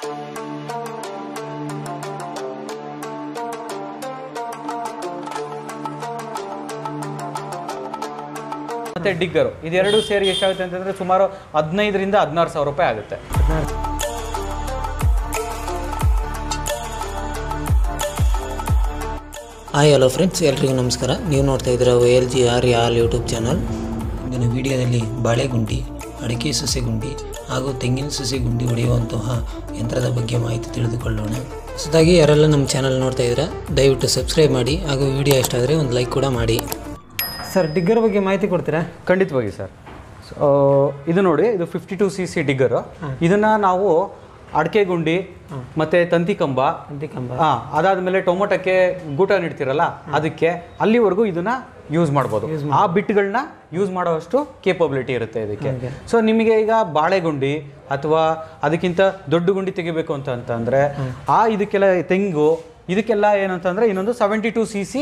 ಮತ್ತೆ ಡಿಗ್ಗರು ಇದೆರಡು ಸೇರಿ ಎಷ್ಟಾಗುತ್ತೆ ಅಂತಂದ್ರೆ ಸುಮಾರು 15 ರಿಂದ 16 ಸಾವಿರ ರೂಪಾಯಿ ಆಗುತ್ತೆ. ಹಾಯ್ ಹಲೋ ಫ್ರೆಂಡ್ಸ್, ಎಲ್ರಿಗೂ ನಮಸ್ಕಾರ. ನೀವು ನೋಡ್ತಾ ಇದ್ದೀರಾ OLG ಆಲ್ ಯೂಟ್ಯೂಬ್ ಚಾನಲ್. ಇಂದಿನ ವಿಡಿಯೋದಲ್ಲಿ ಬಾಳೆಗುಂಡಿ, ಅಡಿಕೆ ಸಸಿ ಗುಂಡಿ ಹಾಗೂ ತೆಂಗಿನ ಸಸಿ ಗುಂಡಿ ಹೊಡೆಯುವಂತಹ ಯಂತ್ರದ ಬಗ್ಗೆ ಮಾಹಿತಿ ತಿಳಿದುಕೊಳ್ಳೋಣ. ಹೊಸದಾಗಿ ಯಾರೆಲ್ಲ ನಮ್ಮ ಚಾನಲ್ ನೋಡ್ತಾ ಇದ್ದೀರಾ ದಯವಿಟ್ಟು ಸಬ್ಸ್ಕ್ರೈಬ್ ಮಾಡಿ ಹಾಗೂ ವಿಡಿಯೋ ಇಷ್ಟ ಆದರೆ ಒಂದು ಲೈಕ್ ಕೂಡ ಮಾಡಿ. ಸರ್, ಡಿಗ್ಗರ್ ಬಗ್ಗೆ ಮಾಹಿತಿ ಕೊಡ್ತೀರಾ? ಖಂಡಿತವಾಗಿ ಸರ್. ಇದು ನೋಡಿ, ಇದು 52cc ಡಿಗ್ಗರು. ಇದನ್ನು ನಾವು ಅಡಿಕೆ ಗುಂಡಿ ಮತ್ತು ತಂತಿ ಕಂಬ ಅದಾದಮೇಲೆ ಟೊಮೊಟೊಕ್ಕೆ ಗೂಟ ನೀಡ್ತಿರಲ್ಲ ಅದಕ್ಕೆ ಅಲ್ಲಿವರೆಗೂ ಇದನ್ನು ಯೂಸ್ ಮಾಡ್ಬೋದು. ಆ ಬಿಟ್ಗಳನ್ನ ಯೂಸ್ ಮಾಡೋವಷ್ಟು ಕೇಪಬಿಲಿಟಿ ಇರುತ್ತೆ ಇದಕ್ಕೆ. ಸೊ ನಿಮಗೆ ಈಗ ಬಾಳೆಗುಂಡಿ ಅಥವಾ ಅದಕ್ಕಿಂತ ದೊಡ್ಡ ಗುಂಡಿ ತೆಗಿಬೇಕು ಅಂತಂದರೆ ಇದಕ್ಕೆಲ್ಲ ತೆಂಗು ಇದಕ್ಕೆಲ್ಲ ಏನಂತಂದರೆ ಇನ್ನೊಂದು 72cc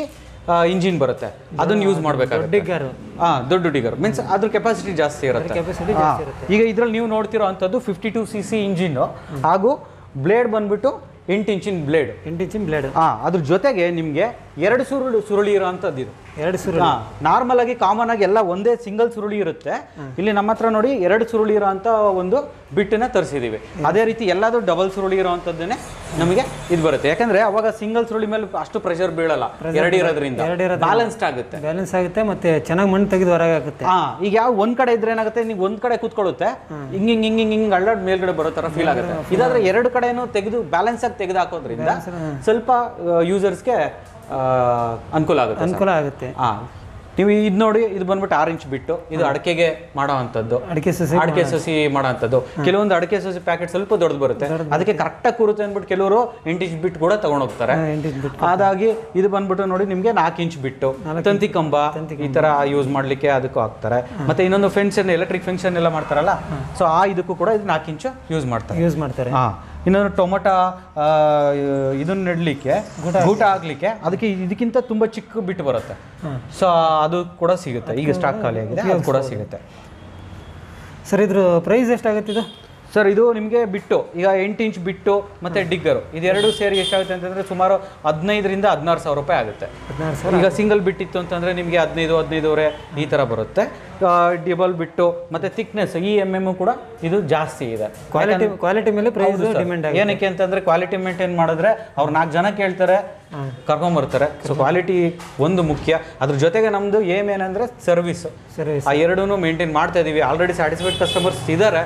ಇಂಜಿನ್ ಬರುತ್ತೆ, ಅದನ್ನು ಯೂಸ್ ಮಾಡಬೇಕಾಗುತ್ತೆ. ದೊಡ್ಡ ಡಿಗರ್ ಮೀನ್ಸ್ ಅದ್ರ ಕೆಪಾಸಿಟಿ ಜಾಸ್ತಿ ಇರುತ್ತೆ. ಈಗ ಇದ್ರಲ್ಲಿ ನೀವು ನೋಡ್ತಿರೋ ಅಂಥದ್ದು 52cc ಇಂಜಿನ್ನು ಹಾಗೂ ಬ್ಲೇಡ್ ಬಂದ್ಬಿಟ್ಟು 8 ಇಂಚಿನ ಬ್ಲೇಡ್. ಅದ್ರ ಜೊತೆಗೆ ನಿಮಗೆ 2 ಸುರುಳಿ ಇರೋ ಅಂಥದ್ದು ಇದು. 2 ಸುರುಳಿ ನಾರ್ಮಲ್ ಆಗಿ ಕಾಮನ್ ಆಗಿ ಎಲ್ಲ ಒಂದೇ ಸಿಂಗಲ್ ಸುರುಳಿ ಇರುತ್ತೆ. ಇಲ್ಲಿ ನಮ್ಮ ಹತ್ರ ನೋಡಿ 2 ಸುರುಳಿ ಇರೋ ಅಂತ ಒಂದು ಬಿಟ್ಟನ್ನ ತರಿಸಿದೀವಿ. ಅದೇ ರೀತಿ ಎಲ್ಲಾದ್ರೂ ಡಬಲ್ ಸುರುಳಿ ಇರೋ ಅಂಥದ್ದನ್ನೇ ನಮಗೆ ಇದು ಬರುತ್ತೆ. ಯಾಕಂದ್ರೆ ಅವಾಗ ಸಿಂಗಲ್ ಸುರುಳಿ ಮೇಲೆ ಅಷ್ಟು ಪ್ರೆಷರ್ ಬೀಳಲ್ಲ, 2 ಇರೋದ್ರಿಂದ ಬ್ಯಾಲೆನ್ಸ್ಡ್ ಆಗುತ್ತೆ ಮತ್ತೆ ಚೆನ್ನಾಗಿ ಮಣ್ಣು ತೆಗೆದು ಹೊರಗೆ ಆಗುತ್ತೆ. ಈಗ ಯಾವ ಒಂದ್ ಕಡೆ ಇದ್ರೆ ಏನಾಗುತ್ತೆ, ನೀವು ಒಂದ್ ಕಡೆ ಕೂತ್ಕೊಳ್ಳುತ್ತೆ, ಹಿಂಗ್ ಅಳ್ಳಾಡ್ ಮೇಲ್ಗಡೆ ಬರೋ ತರ ಫೀಲ್ ಆಗುತ್ತೆ. ಇದಾದ್ರೆ 2 ಕಡೆನೂ ತೆಗೆದು ಬ್ಯಾಲೆನ್ಸ್ ಆಗಿ ತೆಗೆದು ಹಾಕೋದ್ರಿಂದ ಸ್ವಲ್ಪ ಯೂಸರ್ಸ್ಗೆ ಅನುಕೂಲ ಆಗುತ್ತೆ. ನೀವು ಇದು ನೋಡಿ, ಇದು ಬಂದ್ಬಿಟ್ಟು 6 ಇಂಚ್ ಬಿಟ್ಟು, ಇದು ಅಡಿಕೆಗೆ ಮಾಡೋ ಅಂಥದ್ದು, ಅಡಿಕೆ ಸಸಿ ಮಾಡೋ ಅಂಥದ್ದು. ಕೆಲವೊಂದು ಅಡಿಕೆ ಸಸಿ ಪ್ಯಾಕೆಟ್ ಸ್ವಲ್ಪ ದೊಡ್ಡದು ಬರುತ್ತೆ, ಅದಕ್ಕೆ ಕರೆಕ್ಟಾಗಿ ಕೂರುತ್ತೆ ಅಂದ್ಬಿಟ್ಟು ಕೆಲವರು 8 ಇಂಚ್ ಬಿಟ್ಟು ಕೂಡ ತಗೊಂಡೋಗ್ತಾರೆ. ಅದಾಗಿ ಇದು ಬಂದ್ಬಿಟ್ಟು ನೋಡಿ ನಿಮಗೆ 4 ಇಂಚ್ ಬಿಟ್ಟು ತಂತಿ ಕಂಬ ಈ ತರ ಯೂಸ್ ಮಾಡ್ಲಿಕ್ಕೆ ಅದಕ್ಕೂ ಹಾಕ್ತಾರೆ. ಮತ್ತೆ ಇನ್ನೊಂದು ಫೆನ್ಷನ್, ಎಲೆಕ್ಟ್ರಿಕ್ ಫೆನ್ಷನ್ ಎಲ್ಲ ಮಾಡ್ತಾರಲ್ಲ, ಸೊ ಇದಕ್ಕೂ ಕೂಡ ಇದು 4 ಇಂಚ್ ಯೂಸ್ ಮಾಡ್ತಾರೆ. ಇನ್ನೊಂದು ಟೊಮೊಟೊ ಇದನ್ನ ನೆಡ್ಲಿಕ್ಕೆ, ಗೂಟ ಹಾಕ್ಲಿಕ್ಕೆ ಅದಕ್ಕೆ ಇದಕ್ಕಿಂತ ತುಂಬಾ ಚಿಕ್ಕ ಬಿಟ್ಟು ಬರುತ್ತೆ. ಸೊ ಅದು ಕೂಡ ಸಿಗುತ್ತೆ. ಈಗ ಸ್ಟಾಕ್ ಖಾಲಿ ಆಗಿದೆ, ಅದು ಕೂಡ ಸಿಗುತ್ತೆ. ಸರ್, ಇದ್ರ ಪ್ರೈಸ್ ಎಷ್ಟಾಗುತ್ತೆ ಇದು? ಸರ್, ಇದು ನಿಮಗೆ ಬಿಟ್ಟು ಈಗ 8 ಇಂಚ್ ಬಿಟ್ಟು ಮತ್ತೆ ಡಿಗ್ಗರು ಇದೆರಡು ಸೇರಿ ಎಷ್ಟಾಗುತ್ತೆ ಅಂತಂದ್ರೆ ಸುಮಾರು 15 ರಿಂದ 16 ಸಾವಿರ ರೂಪಾಯಿ ಆಗುತ್ತೆ. ಈಗ ಸಿಂಗಲ್ ಬಿಟ್ಟಿತ್ತು ಅಂತಂದ್ರೆ ನಿಮಗೆ 15-15.5 ಈ ತರ ಬರುತ್ತೆ. ಡಬಲ್ ಬಿಟ್ಟು ಮತ್ತೆ ಥಿಕ್ನೆಸ್ MM ಕೂಡ ಇದು ಜಾಸ್ತಿ ಇದೆ. ಕ್ವಾಲಿಟಿ ಮೇಲೆ ಪ್ರೈಸ್ ಡಿಮ್ಯಾಂಡ್ ಆಗುತ್ತೆ. ಏನಕ್ಕೆ ಅಂತಂದ್ರೆ ಕ್ವಾಲಿಟಿ ಮೇಂಟೈನ್ ಮಾಡಿದ್ರೆ ಅವ್ರು 4 ಜನ ಕೇಳ್ತಾರೆ, ಕರ್ಕೊಂಬರ್ತಾರೆ. ಸೊ ಕ್ವಾಲಿಟಿ ಒಂದು ಮುಖ್ಯ. ಅದ್ರ ಜೊತೆಗೆ ನಮ್ದು ಏನಂದ್ರೆ ಸರ್ವಿಸ್, ಆ ಎರಡೂ ಮೇಂಟೈನ್ ಮಾಡ್ತಾ ಇದೀವಿ. ಆಲ್ರೆಡಿ ಸ್ಯಾಟಿಸ್ಫೈಡ್ ಕಸ್ಟಮರ್ಸ್ ಇದ್ದಾರೆ.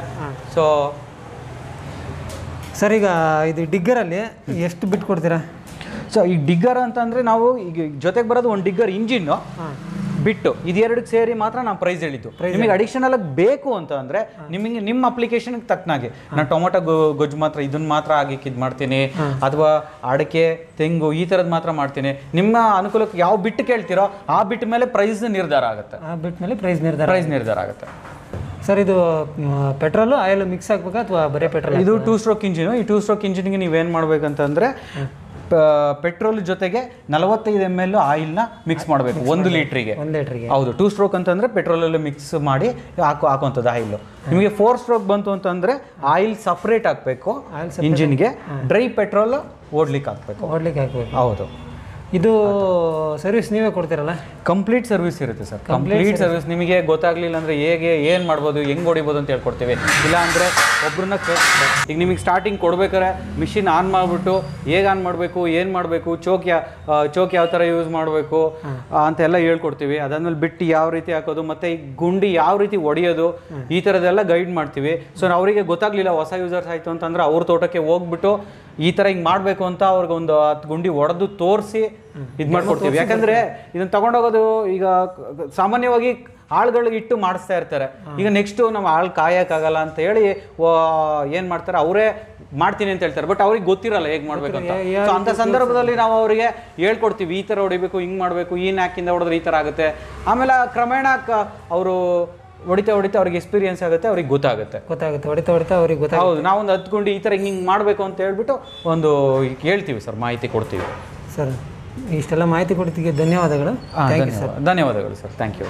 ಸೊ ಸರ್, ಈಗ ಇದು ಡಿಗ್ಗರಲ್ಲಿ ಎಷ್ಟು ಬಿಟ್ಟು ಕೊಡ್ತೀರಾ? ಸೊ ಈ ಡಿಗ್ಗರ್ ಅಂತಂದರೆ ನಾವು ಈಗ ಜೊತೆಗೆ ಬರೋದು ಒಂದು ಡಿಗ್ಗರ್ ಇಂಜಿನ್ನು ಬಿಟ್ಟು ಇದೆರಡಕ್ಕೆ ಸೇರಿ ಮಾತ್ರ ನಾವು ಪ್ರೈಸ್ ಹೇಳಿದ್ದು. ನಿಮಗೆ ಅಡಿಷನಲ್ ಆಗಿ ಬೇಕು ಅಂತ ಅಂದರೆ ನಿಮಗೆ ನಿಮ್ಮ ಅಪ್ಲಿಕೇಶನ್ಗೆ ತಕ್ಕನಾಗಿ ನಾನು ಟೊಮೊಟೊ ಗೊಜ್ಜು ಮಾತ್ರ ಇದನ್ನ ಮಾತ್ರ ಆಗಿಕ್ಕೆ ಇದು ಮಾಡ್ತೀನಿ, ಅಥವಾ ಅಡಿಕೆ ತೆಂಗು ಈ ಥರದ್ದು ಮಾತ್ರ ಮಾಡ್ತೀನಿ. ನಿಮ್ಮ ಅನುಕೂಲಕ್ಕೆ ಯಾವ ಬಿಟ್ಟು ಕೇಳ್ತೀರೋ ಆ ಬಿಟ್ಟು ಮೇಲೆ ಪ್ರೈಸ್ ನಿರ್ಧಾರ ಆಗುತ್ತೆ. ಪ್ರೈಸ್ ನಿರ್ಧಾರ ಆಗುತ್ತೆ. ಸರ್, ಇದು ಪೆಟ್ರೋಲು ಆಯಿಲ್ ಮಿಕ್ಸ್ ಆಗಬೇಕಾ ಅಥವಾ ಬರೀ ಪೆಟ್ರೋಲ್? ಇದು 2 ಸ್ಟ್ರೋಕ್ ಇಂಜಿನು. ಈ 2 ಸ್ಟ್ರೋಕ್ ಇಂಜಿನ್ಗೆ ನೀವೇನು ಮಾಡಬೇಕಂತಂದರೆ ಪೆಟ್ರೋಲ್ ಜೊತೆಗೆ 45 ml ಆಯಿಲ್ನ ಮಿಕ್ಸ್ ಮಾಡಬೇಕು 1 ಲೀಟ್ರಿಗೆ. ಹೌದು, 2 ಸ್ಟ್ರೋಕ್ ಅಂತಂದರೆ ಪೆಟ್ರೋಲಲ್ಲಿ ಮಿಕ್ಸ್ ಮಾಡಿ ಹಾಕುವಂಥದ್ದು ಆಯಿಲ್. ನಿಮಗೆ 4 ಸ್ಟ್ರೋಕ್ ಬಂತು ಅಂತಂದರೆ ಆಯಿಲ್ ಸಪ್ರೇಟ್ ಹಾಕಬೇಕು ಇಂಜಿನ್ಗೆ, ಡ್ರೈ ಪೆಟ್ರೋಲ್ ಓಡ್ಲಿಕ್ಕೆ ಹಾಕಬೇಕು. ಹೌದು. ಇದು ಸರ್ವಿಸ್ ನೀವೇ ಕೊಡ್ತೀರಲ್ಲ? ಕಂಪ್ಲೀಟ್ ಸರ್ವಿಸ್ ಇರುತ್ತೆ ಸರ್. Complete service. ನಿಮಗೆ ಗೊತ್ತಾಗಲಿಲ್ಲ ಅಂದರೆ ಹೇಗೆ ಏನು ಮಾಡ್ಬೋದು, ಹೆಂಗೆ ಹೊಡಿಬೋದು ಅಂತ ಹೇಳ್ಕೊಡ್ತೀವಿ. ಇಲ್ಲ ಅಂದರೆ ಒಬ್ಬರನ್ನ ಈಗ ನಿಮಗೆ ಸ್ಟಾರ್ಟಿಂಗ್ ಕೊಡ್ಬೇಕಾದ್ರೆ ಮಿಷಿನ್ ಆನ್ ಮಾಡಿಬಿಟ್ಟು ಹೇಗೆ ಆನ್ ಮಾಡಬೇಕು, ಏನು ಮಾಡಬೇಕು, ಚೋಕ್ ಯಾವ ಥರ ಯೂಸ್ ಮಾಡಬೇಕು ಅಂತೆಲ್ಲ ಹೇಳ್ಕೊಡ್ತೀವಿ. ಅದಾದ್ಮೇಲೆ ಬಿಟ್ಟು ಯಾವ ರೀತಿ ಹಾಕೋದು, ಮತ್ತು ಈ ಗುಂಡಿ ಯಾವ ರೀತಿ ಹೊಡೆಯೋದು, ಈ ಥರದ್ದೆಲ್ಲ ಗೈಡ್ ಮಾಡ್ತೀವಿ. ಸೊ ಅವರಿಗೆ ಗೊತ್ತಾಗಲಿಲ್ಲ, ಹೊಸ ಯೂಸರ್ಸ್ ಆಯಿತು ಅಂತಂದರೆ ಅವ್ರ ತೋಟಕ್ಕೆ ಹೋಗ್ಬಿಟ್ಟು ಈ ಥರ ಹಿಂಗೆ ಮಾಡಬೇಕು ಅಂತ ಅವ್ರಿಗೆ ಒಂದು 10 ಗುಂಡಿ ಹೊಡೆದು ತೋರಿಸಿ ಇದು ಮಾಡ್ಕೊಡ್ತೀವಿ. ಯಾಕಂದರೆ ಇದನ್ನು ತೊಗೊಂಡೋಗೋದು ಈಗ ಸಾಮಾನ್ಯವಾಗಿ ಆಳುಗಳಿಗೆ ಇಟ್ಟು ಮಾಡಿಸ್ತಾ ಇರ್ತಾರೆ. ಈಗ ನೆಕ್ಸ್ಟು ನಮ್ಮ ಆಳು ಕಾಯೋಕ್ಕಾಗಲ್ಲ ಅಂತ ಹೇಳಿ ಏನು ಮಾಡ್ತಾರೆ, ಅವರೇ ಮಾಡ್ತೀನಿ ಅಂತ ಹೇಳ್ತಾರೆ. ಬಟ್ ಅವ್ರಿಗೆ ಗೊತ್ತಿರಲ್ಲ ಹೇಗೆ ಮಾಡಬೇಕು ಅಂತ. ಸೊ ಅಂಥ ಸಂದರ್ಭದಲ್ಲಿ ನಾವು ಅವರಿಗೆ ಹೇಳ್ಕೊಡ್ತೀವಿ, ಈ ಥರ ಹೊಡಿಬೇಕು, ಹಿಂಗೆ ಮಾಡಬೇಕು, ಈ ನ್ಯಾಕಿಂದ ಹೊಡೆದ್ರೆ ಈ ಥರ ಆಗುತ್ತೆ. ಆಮೇಲೆ ಕ್ರಮೇಣ ಅವರು ಹೊಡಿತಾ ಅವ್ರಿಗೆ ಎಕ್ಸ್ಪೀರಿಯನ್ಸ್ ಆಗುತ್ತೆ, ಅವ್ರಿಗೆ ಗೊತ್ತಾಗುತ್ತೆ. ಹೊಡಿತಾ ಅವ್ರಿಗೆ ಗೊತ್ತಾಗುತ್ತೆ. ಹೌದು, ನಾವೊಂದು 10 ಗುಂಡಿ ಈ ಥರ ಹಿಂಗೆ ಮಾಡಬೇಕು ಅಂತ ಹೇಳ್ಬಿಟ್ಟು ಒಂದು ಹೇಳ್ತೀವಿ ಸರ್, ಮಾಹಿತಿ ಕೊಡ್ತೀವಿ ಸರ್. ಇಷ್ಟೆಲ್ಲ ಮಾಹಿತಿ ಕೊಡ್ತೀವಿ, ಧನ್ಯವಾದಗಳು. ಧನ್ಯವಾದಗಳು ಸರ್. Thank you.